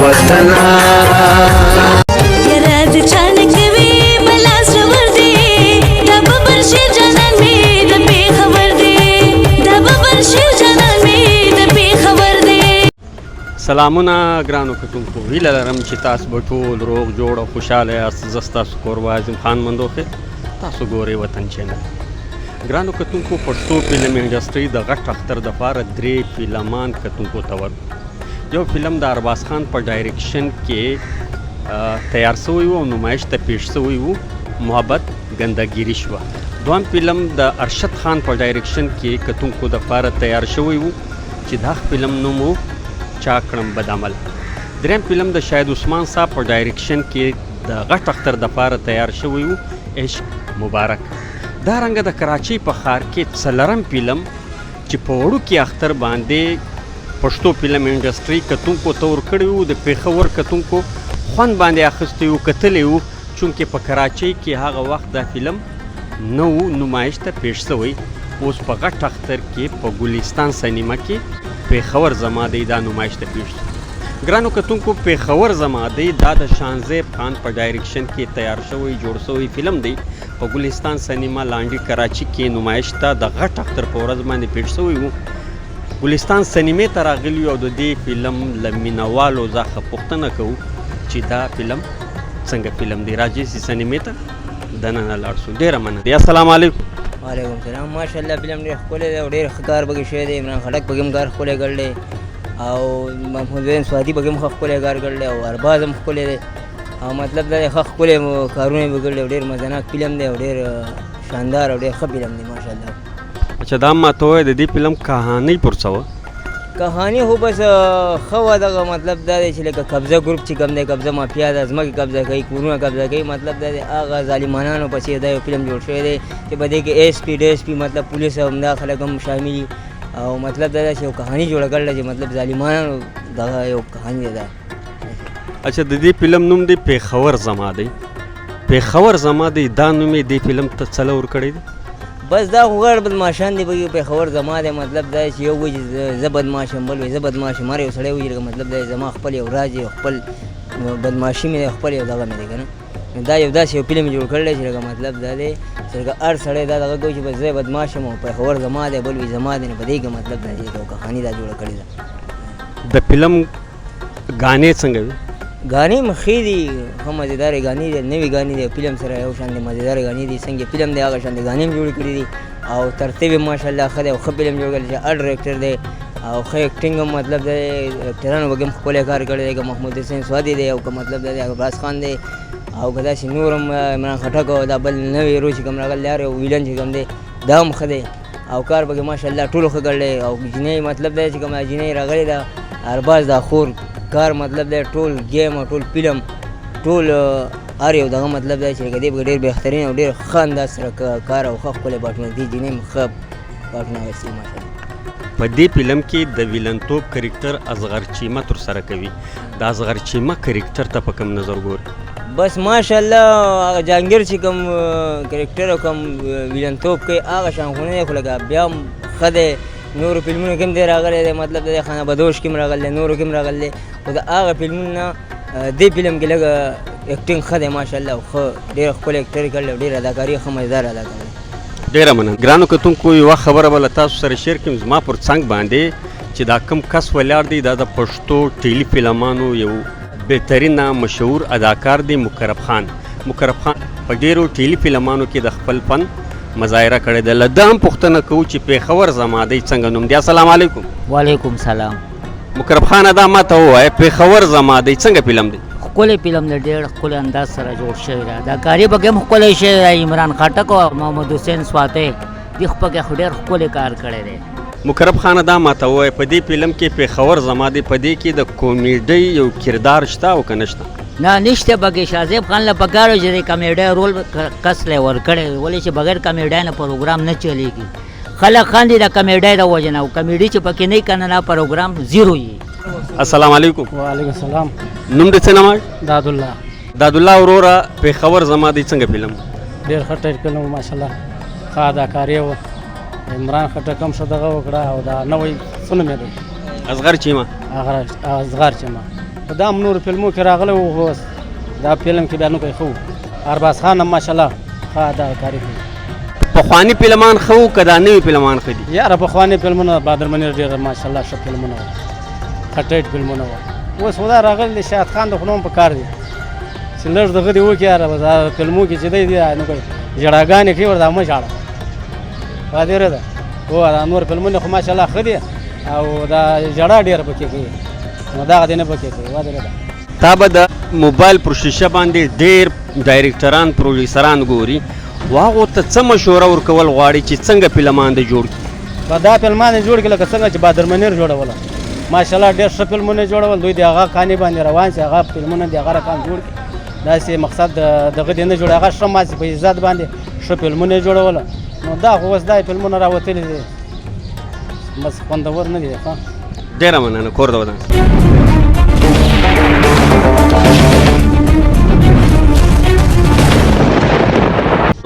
وطنا یراز چانک وی بلاس ور دی د ببر شي جنان می د پی خبر دی د ببر شي جنان می د پی خبر دی. سلامونه ګرانو کتونکو، هیله لرم چې تاسو به ټول روغ جوړ او خوشحاله یاست. زه ستاسو کوربه اعظم خان مندوخې، تاسو ګورئ وطن چینل. ګرانو کتونکو، پښتو فلم انډسټري د غټ اختر دپاره 3 فلمان کتونکو ته ورکړو. یو فلم د ارباز خان په ډایرکشن کې تیار شوی و او نمایش ته پیش شوی و، محبت ګندهګیري شوه. دویم فلم د ارشد خان په ډایرکشن کې کتونکو دپاره تیار شوی و چې دا فلم نوم و چا کړم بد عمل. دریم فلم د شاهد عثمان صاحب په ډایرکشن کې د غټ اختر دپاره تیار شوی و، عشق مبارک. دارنګه د کراچۍ په ښار کې څلرم فلم چې په وړوکي اختر باندې پښتو فلم انډسټري کتونکو ته ورکړی و، د پېښور کتونکو خوند باندې اخیستی و، کتلی و، چونکې په کراچۍ کې هغه وخت دا فلم نه و نمایش ته پیش شوی. اوس په غټ اختر کې په ګلستان سینما کې پېښور زما دی دا نمایش ته پیش شو. ګرانو کتونکو، پېښور زما دی دا د شانزیب خان په ډایرکشن کې تیار شوی جوړ شوی فلم دی. په ګلستان سینما لانډي کراچي کې نمایش ته د غټ اختر په ورځ باندې پیش شوی و. ګلستان سینمې ته راغلي او د دې فلم له مینهوالو څخه پوښتنه کوو چې دا فلم څنګه فلم دی. راځئ چې سینمې ته دننه لاړ شو. ډېره مننه. السلام علیکم. وعلیکم السلام. ماشاءالله فلم ډېر ښکلی دی او ډېر ښه کار پکې شوی دی. عمران خټک پکې هم کار ښکلی کړی دی او محمود وین سوادي پکې هم ښه ښکلی کار کړی دی او ارباز هم ښکلی دی او مطلب دا دی ښه ښکلی کارونه یې وکړي او ډېر مزهناک فلم دی او ډېر شاندار او ډېر ښه فلم دی ماشاءالله. اچھا دا ماته ووایه د دې فلم کهانۍ پر څه وه؟ کهاني خو بس ښه وه. دغه مطلب دا دی چې لکه قبضه ګروپ چې کوم دی، قبضه مافیا ده، ځمکې قبضه کوي، کورونه قبضه کوي. مطلب دا دی هغه ظالمانانو پسې دا یو فلم جوړ شوی دی چې په دې کې ایس پي ډي ایس پي مطلب پولیس او همدا خلک هم شامل دي او مطلب دا دی چې یو کهاني جوړه کړې ده چې مطلب ظالمانانو دغه یو کهاني ده. اچھا د دې فلم نوم دی پېښور زما دی. پېښور زما دی دا نوم یې دې فلم ته څه له ورکړی دی؟ بس دا خو غړ بدماشان دی پکې پېښور زما دی. مطلب دا چې یو وایي زه بدماش یم، بل وایي زه بدماش یم. هر یو سړی وایي لکه مطلب دا زما خپل یو راز دی، خپل بدماشي مې دی، خپل یو دغه مې دی که نه. دا یو داسې یو فلم جوړ کړی چې لکه مطلب دا دی چې لکه هر سړی دا دغه کوي چې بس زه بدماش یم او پېښور زما دی، بل وایي زما دی. نو په دې کې مطلب دا چې یو کهاني دا جوړه کړې ده. د فلم ګانې څنګه وي؟ ګانې ښې دي، ښه مزېدارې ګانې دي، نوې ګانې دي. فلم سره یو شان دي، مزېدارې ګانې دي. څنګه فلم دی هغه شان دي ګانې هم جوړې کړي دي او ترتیب یې ماشاءالله ښه دی او ښه فلم جوړ کړی چې هر ډایرکټر دی او ښه ایکټینګ هم مطلب دی. ایکټرانو پکې هم ښکلی کار کړی دی، که محمود حسین سوادي دی او که مطلب دی ارباز خان دی او که داسې نور هم عمران خټک او دا بل نوی هیرو چې کوم راغلی دی او ویلن چې کوم دی دا هم ښه دی او کار پکې ماشاءالله ټولو ښه کړی او جنۍ مطلب دی چې کوم جنۍ راغلې ده ارباز دا خور کار مطلب دی ټول گیم او ټول فلم ټول هر یو دغه مطلب دی چې دې پکې ډېر بهترین او ډېر ښه انداز سره کار او ښه ښکلی باټونه دي. جنۍ هم ښه باټونه اخیستي ماشاءالله. په دې فلم کې د ویلنتوب کرکټر اصغر چیمه ترسره کوي. د اصغر چیمه کرکټر ته په کوم نظر ګوري؟ بس ماشاءالله هغه جهانګیر چې کوم کرکټر او کوم ویلنتوب کوي هغه شان خو نه دی، خو لکه بیا هم ښه دی. نورو فلمونو کې هم دی راغلی دی، مطلب د خانه بدوش کې هم راغلی دی، نورو کې هم راغلی دی، خو د هغه فلمونو نه دې فلم کې لږ ایکټینګ ښه دی ماشاءالله او ښه ډېر ښکلی ایکټر یې کړی او ډېر اداکاري ښه مزدار ادا کړی. ډېره مننه. ګرانو کتونکو، یوه خبره به له تاسو سره شیر کړم. زما پر څنګ باندې چې دا کوم کس ولاړ دی دا د پښتو ټیلی فلمانو یو بهترینه مشهور اداکار دی، مقرب خان. مقرب خان په ډېرو ټیلی فلمانو کې د خپل فن مظاهره کړې ده. له ده هم پوښتنه کوو چې پېښور زما دی څنګه نوم دی. السلام علیکم. وعلیکم سلام. مقرب خان دا ما ته ووایه پېښور زما دی څنګه فلم دی؟ ښکلی فلم دی، ډېر ښکلی انداز سره جوړ شوی دی. اداکاري پکې هم ښکلی شوی دی. عمران خټک او محمود حسین سوادي دې پکې خو ډېر ښکلی کار کړی دی. مقرب خان دا ما ته ووایه په دې فلم کې پېښور زما دی په دې کې د کومیډۍ یو کردار شته او که نه شته؟ نه نشته پکې. شاهزیب خان له پکار و چې د کامیډۍ رول کس لی ورکړی ولې چې بغیر کامیډۍ نه پروګرام نه چلیږي. خلک خاندي د کامیډۍ د وجې نه او کامیډي چې پکې نه وي که نه دا پروګرام زیرو وي. السلام علیکم. وعلیکم السلام. نوم دې څه نوم؟ دادالله. دادالله وروره پېښور زما دی څنګه فلم؟ ډېر ښه ټایټ فلم ماشاءالله، ښه اداکاري وه. عمران خټک هم ښه دغه وکړه او دا نوی څه نوم یې دی؟ اصغر چیمه. اصغر چیمه په دا هم نورو فلمو کې راغلی و خو دا فلم کې بیا نو کوي ښه ارباز خان هم ماشاءالله ښه اداکاري کوي. پخواني فلمان ښه وو که دا نوي فلمان ښه دي؟ یاره پخواني فلمونه بادر منیر ډېر ماشاءالله ښه فلمونه وو، ښه ټیټ فلمونه وو. اوس خو دا راغلی دی شاهد خان د خو هم په کار دی چې لږ دغه دې وکړي یاره دا فلمو کې چې دی نو کوي ژړاګانې کوي ورته مه ژاړه واضح ده. هو دا نور فلمونه خو ماشاءالله ښه دي او دا ژړا ډېره پکې کوي نو دغه دې نه پکې کوي واضح ده. تا به د موبایل پر شیشه باندې ډېر ډایرکټران پروډیوسران ګوري، هغو ته څه مشوره ورکول غواړي چې څنګه فلمان دې جوړ کړي؟ په دا فلمان یې جوړ کړي لکه څنګه چې بادر منیر جوړوله ماشاءالله ډېر ښه فلمونه جوړول، دوی د هغه کانې باندې روان شي، هغه فلمونه د هغه رقم جوړ کړي. داسې مقصد دغه دې نه جوړ هغه ښه ماسې په عزت باندې ښه فلمونه یې جوړوله. نو دا خو اوس دا فلمونه راوتلي دي بس خوندور نه دي. ډېره مننه، کور د ودان.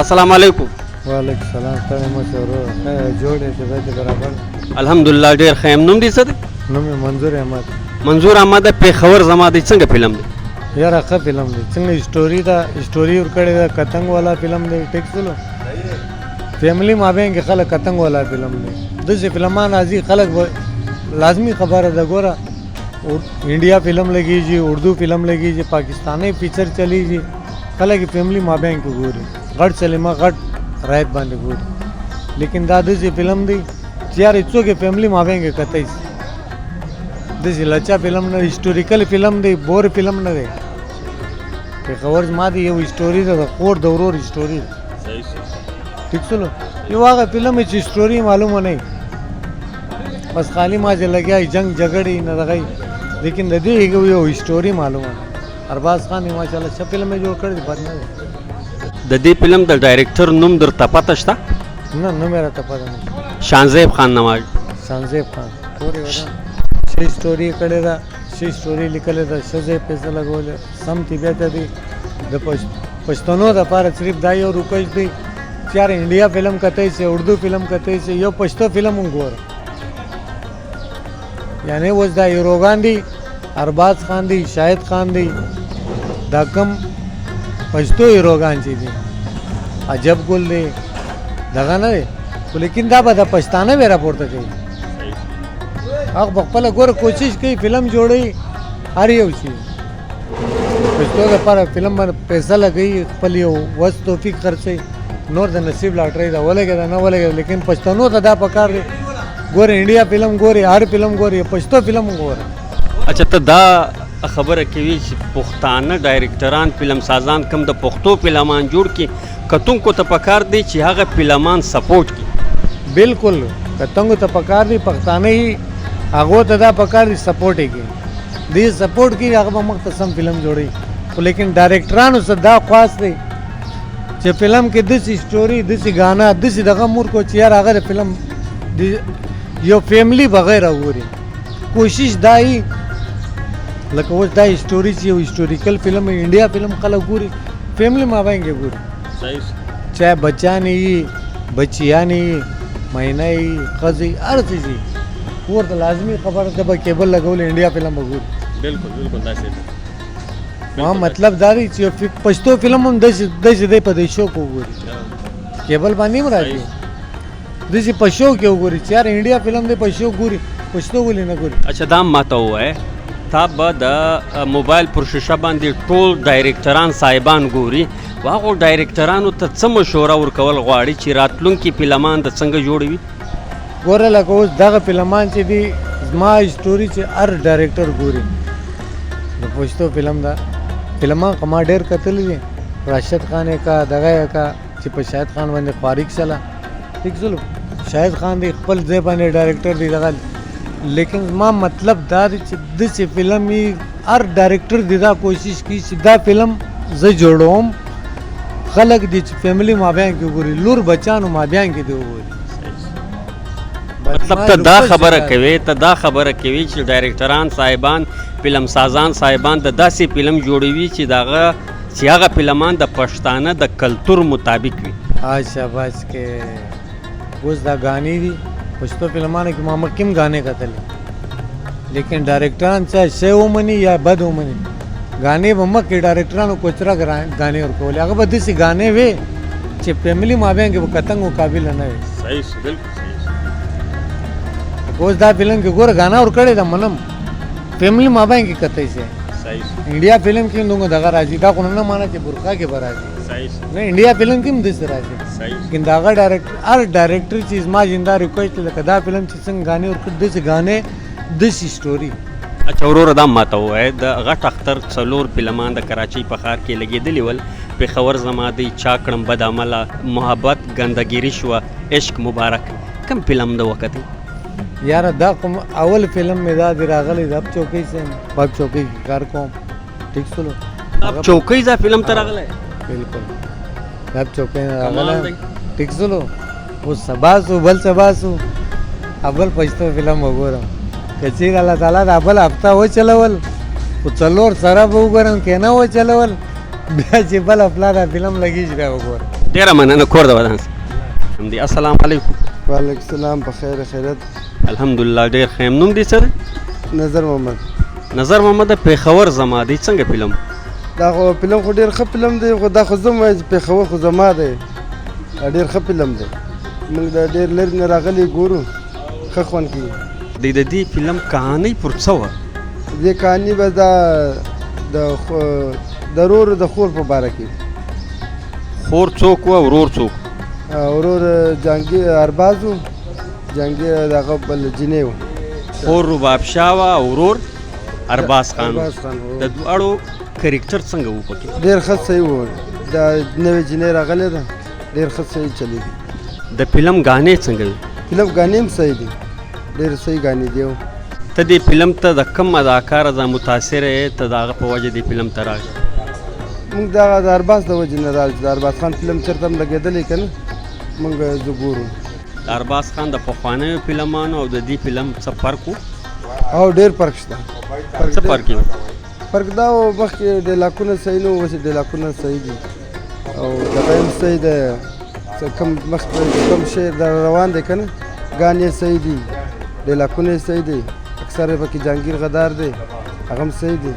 السلام علیکم. وعلیکم السلام. ستړی مه شې ورور، جوړ یې طبیعت یې برابر؟ الحمدلله ډېر ښه یم. نوم دې څه دی؟ نوم یې منظور احمد. منظور احمد پېښور زما دی. څنګه فلم دی؟ یاره ښه فلم دی، څنګه اسټوري ده، اسټوري ورکړې ده، کتنګ والا فلم دی. ټیک چلو فیملی مابین کې خلک کتنګ والا فلم دی. داسې فلمان راځي خلک لازمی خبره ده ګوره انډیا فلم لګیږي، اردو فلم لګیږي، پاکستانی پکچر چلیږي، خلک فیملی مابین کې ګوري غټ سلیما غټ رایت باندې ګوري. لیکن دا داسې فلم دی چې یار څوک یې فیملی مابین کې کتی شي. داسې لچا فلم نه، هسټوریکل فلم دی، بور فلم نه دی. پېښور زما دی یو هسټوري ده، د کور د ورور هسټوري ده. ټیک چلو یو هغه فلم چې هسټوري معلومه نه بس خالی ما چې لګیا جنگ جګړې نه دغه، لیکن د دې یو هسټوري معلومه. ارباز خان یې ماشاءالله ښه فلم یې جوړ کړی دی، بد نه دی. د دې فلم د ډایرکټر نوم درته پته شته؟ نه نه مې راته پته نه. شانزیب خان نواز. شانزیب خان پورې ودا ښه هسټوري کړې ده، ښه هسټوري لیکلې ده، ښه ځای پیسې لګولې سم طبیعت دی. د پښتنو دپاره صرف دا یو روکش دی چې یار انډیا فلم کتی شي، اردو فلم کتی شي، یو پښتو فلم هم ګوره. یعنی اوس دا هیروګان دي، ارباز خان دی، شاهد خان دی، دا کم پښتو هیروګان چې دي عجب ګل دی دغه نه دی، لیکن دا به د پښتانه به راپورته کوي. هغه په خپله ګوره کوشش کوي فلم جوړوي هر یو شي پښتو لپاره فلم باندې پیسه لګوي، خپل یو وس توفیق خرڅوي، نور د نصیب لاټرۍ ده ولګېده نه ولګېده. لیکن پښتنو ته دا پکار دی ګوره انډیا فلم ګوري، هر فلم ګوري، پښتو فلم ګوره. اچھا ته دا خبره کوي چې پښتانه ډایرکټران فلم سازان کم د پښتو فلمان جوړ کړي، کتونکو ته پکار دی چې هغه فلمان سپورټ کړي. بالکل کتنګو ته پکار دی، پښتانه یې هغو ته دا پکار دی سپورټ یې کوي، دې سپورټ کوي هغه به مختصم فلم جوړوي. خو لیکن ډایرکټرانو څه دا خواست دی چې فلم کې داسې اسټوري، داسې غانا، داسې دغه مور کو چې یار هغه د فلم یو فیملی بغیر وګوري. کوشش دا یي لکه اوس دا اسټوري چې یو هسټوریکل فلم انډیا فلم خلک ګوري، فیملی مابین کې ګوري، چاہے بچیانې یي، بچیانې یي، مینه یي، ښځې هر څه یي، ورته لازمي خبره ده به کیبل لګول انډیا فلم به ګوري. بالکل بالکل داسې ده. ما مطلب دا دی چې پښتو فلم هم داسې دی په دې شو کې وګوري، کیبل باندې هم راځي داسې په شو کې وګوري چې یار انډیا فلم دی په شو ګوري، پښتو ولې نه ګوري. اچھا دا ماته ووایه تا به د موبایل پر شیشه باندې ټول ډایرکټران صاحبان ګوري، هغو ډایرکټرانو ته څه مشوره ورکول غواړي چې راتلونکي فلمان د څنګه جوړوي؟ ګوره لکه اوس دغه فلمان چې دي زما اسټوري چې هر ډایرکټر ګوري د پښتو فلم دا فلمان خو ما ډېر کتلی دي، راشد خان یې کا دغه یې کا چې په شاهد خان باندې فارق سله ټیک چلو شاهد خان دی خپل ځای باندې ډایرکټر دی دغه. لیکن ما مطلب دا دی چې داسې فلم یې هر ډایرکټر دی دا کوشش کوي چې دا فلم زه جوړوم خلک دی چې فیملی مابین کې وګوري، لور بچیانو مابین کې دی وګوري. مطلب ته دا خبره کوي، ته دا خبره کوي چې ډایرکټران صاحبان، فلم سازان صاحبان د داسې فلم جوړوي چې هغه فلمان د پښتانه د کلتور مطابق وي. شاباش کې اوس دا غانې دي پښتو فلمانو کې ما مخکې هم غانې کتلې، لیکن ډایرکټران څه ښه ومني یا بد ومني غانې به مخکې ډایرکټرانو کوچره غانې ورکولې هغه به داسې غانې وې چې فیملي مابین کې به کتنګ مقابله نه وي صحیح شو بالکل صحیح اوس دا فلم کې ګوره غانا ورکړې ده منم فیملی مابین کې کتای شي صحیح انډیا فلم کې دوه دغه راځي دا خو نه مانه چې برخه کې به راځي صحیح نه انډیا فلم کې هم داسې راځي صحیح لیکن دا هغه ډایرکټر چې زما جندا ریکویسټ لکه دا فلم چې څنګه غانې ورکړ داسې غانې داسې سټوري اچھا وروره دا ماته ووایه د غټ اختر څلور فلمان د کراچۍ په ښار کې لګېدلي ول پېښور زما دی چا کړم بد عمله محبت ګندګیري شوه عشق مبارک کم فلم د وکتې یاره دا کوم اول فلم مې دا دی راغلی د اب چوکۍ سے باب چوکۍ کې کار کوم ټیک سلو چوکۍ دا فلم ته راغلی بالکل اب چوکۍ نه کمال راغلی دی. ټیک سلو اوس سبا سو بل سبا سو اول پښتو فلم وګورم که چیرې الله تعالی دا بل هفته وچلول خو څلور سره به وګورم که نه وچلول بیا چې بل افلا دا فلم لګېږي بیا وګورم ډېره مننه کور د ودان همدې السلام علیکم وعلیکم السلام په خیر خیرت الحمدلله ډېر ښه یم نوم دې څه دی نظر محمد نظر محمد د پېښور زما دی څنګه فلم دا خو فلم خو ډېر ښه فلم دی خو دا خو زه وایم چې پېښور خو زما دی دا ډېر ښه فلم دی موږ دا ډېر لرې نه راغلي ګورو ښه خوند کوي د دې فلم کہانی پر څه وه دې کہاني به دا د ورور د خور په باره کې خور څوک وه ورور څوک ورور جهانګیر ارباز و جهانګیر دغه بل جنۍ و خور رباب شاه وه او ورور ارباز خان و. ارباز خان و. د دواړو کرکټر څنګه و پکې ډېر ښه صحیح و دا نوې جنۍ راغلې ده ډېر ښه صحیح چلېږي د فلم غانې څنګه وي فلم غانې هم صحیح دي ډېر صحیح غانې دي ته دې فلم ته د کم اداکار ځا متاثر یې ته د هغه په وجه دې فلم ته راغلی موږ دغه د ارباز د وجې نه راځو د ارباز خان فلم چېرته هم لګېدلی که نه موږ زه ګورو د ارباز خان د پخوانیو فلمانو او د دې فلم څه فرق و او ډېر فرق شته څه فرق یې و فرق دا و مخکې ډیلاکونه صحیح نه وو اوس ډیلاکونه صحیح دي او دغه هم صحیح دی کوم مخکې کوم شی در روان دی که نه ګانې صحیح دي ډیلاکونه یې صحیح دی اکثر یې پکې جهانګیر غدار دی هغه هم صحیح دی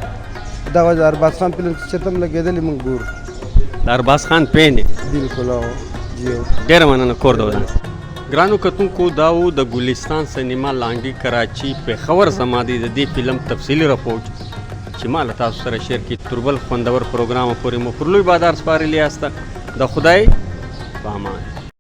دغه د ارباز خان فلم چې چېرته هم لګېدلی موږ ګورو د ارباز خان پین دی بلکل او جی ډېره مننه کور د ودان ګرانو کتونکو دا و د ګلستان سینما لانډي کراچي پېښور زما دی د دې فلم تفصیلي رپورټ چې ما له تاسو سره شیر کړي تر بل خوندور پروګرامه پورې مو پر لوی بادار سپارلي یاست د خدای په امان